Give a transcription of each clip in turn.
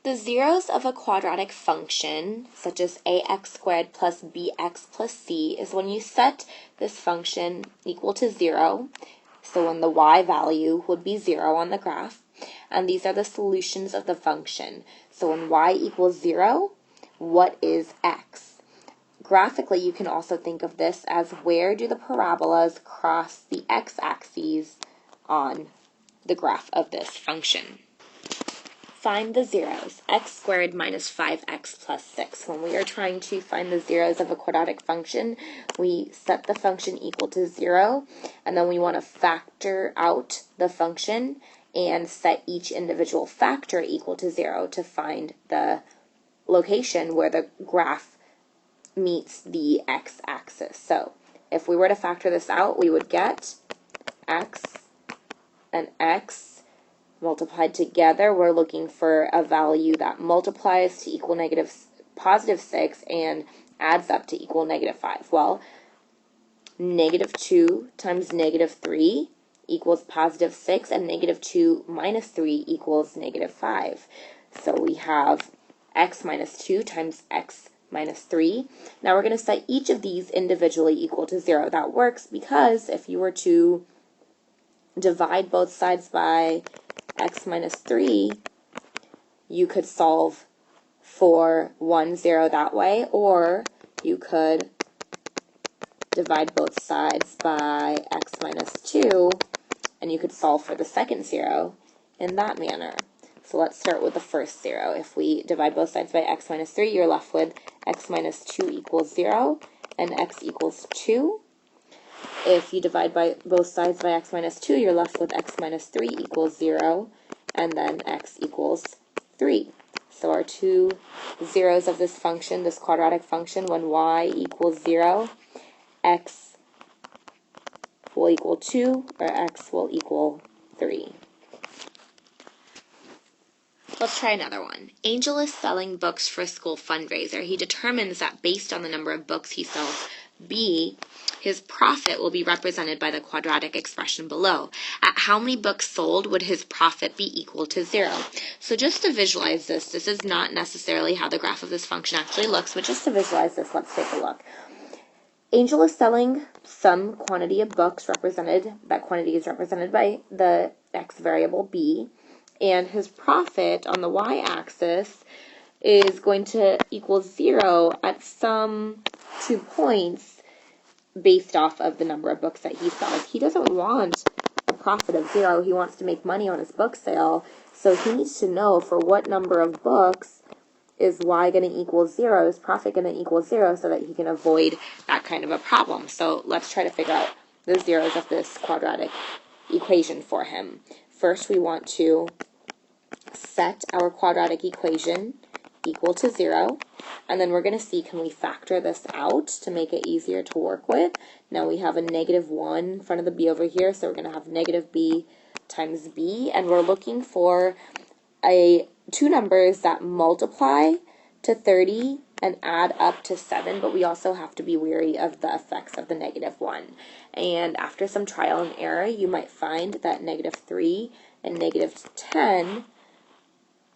The zeros of a quadratic function, such as ax squared plus bx plus c, is when you set this function equal to 0, so when the y value would be 0 on the graph, and these are the solutions of the function. So when y equals 0, what is x? Graphically, you can also think of this as where do the parabolas cross the x-axes on the graph of this function. Find the zeros, x squared minus 5x plus 6. When we are trying to find the zeros of a quadratic function, we set the function equal to 0, and then we want to factor out the function and set each individual factor equal to 0 to find the location where the graph meets the x-axis. So if we were to factor this out, we would get x and x multiplied together. We're looking for a value that multiplies to equal positive 6 and adds up to equal negative 5. Well, negative 2 times negative 3 equals positive 6, and negative 2 minus 3 equals negative 5. So we have x minus 2 times x minus 3. Now we're going to set each of these individually equal to 0. That works because if you were to divide both sides by x minus 3, you could solve for 1, 0 that way, or you could divide both sides by x minus 2, and you could solve for the second 0 in that manner. So let's start with the first 0. If we divide both sides by x minus 3, you're left with x minus 2 equals 0, and x equals 2. If you divide by both sides by x minus 2, you're left with x minus 3 equals 0, and then x equals 3. So our two zeros of this function, this quadratic function, when y equals 0, x will equal 2, or x will equal 3. Let's try another one. Angel is selling books for a school fundraiser. He determines that based on the number of books he sells, B, his profit will be represented by the quadratic expression below. At how many books sold would his profit be equal to 0? So just to visualize this is not necessarily how the graph of this function actually looks, but just to visualize this, let's take a look. Angel is selling some quantity of books that quantity is represented by the x variable b, and his profit on the y-axis is going to equal 0 at some 2 points based off of the number of books that he sells. He doesn't want a profit of 0. He wants to make money on his book sale, so he needs to know for what number of books is y going to equal 0, is profit going to equal 0, so that he can avoid that kind of a problem. So let's try to figure out the zeros of this quadratic equation for him. First, we want to set our quadratic equation equal to 0, and then we're going to see, can we factor this out to make it easier to work with? Now we have a negative 1 in front of the b over here, so we're going to have negative b times b, and we're looking for two numbers that multiply to 30 and add up to 7, but we also have to be wary of the effects of the negative 1. And after some trial and error, you might find that negative 3 and negative 10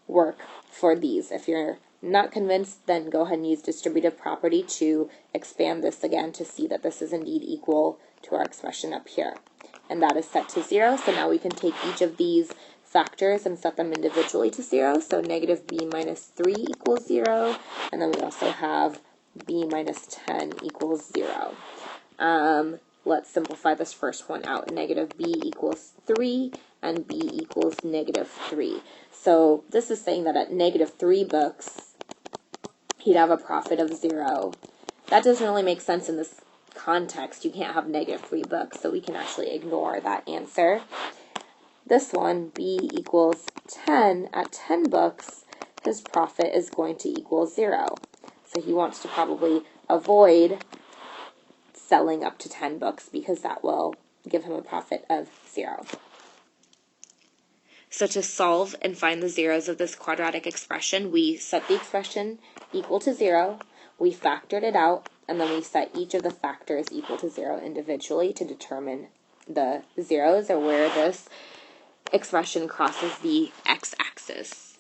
work for these. If you're not convinced, then go ahead and use distributive property to expand this again to see that this is indeed equal to our expression up here. And that is set to 0, so now we can take each of these factors and set them individually to 0. So negative b minus 3 equals 0, and then we also have b minus 10 equals 0. Let's simplify this first one out. Negative b equals 3, and b equals negative 3. So this is saying that at negative 3 books, he'd have a profit of 0. That doesn't really make sense in this context. You can't have negative 3 books, so we can actually ignore that answer. This one, b equals 10, at 10 books, his profit is going to equal 0. So he wants to probably avoid selling up to 10 books because that will give him a profit of 0. So to solve and find the zeros of this quadratic expression, we set the expression equal to 0, we factored it out, and then we set each of the factors equal to 0 individually to determine the zeros or where this expression crosses the x-axis.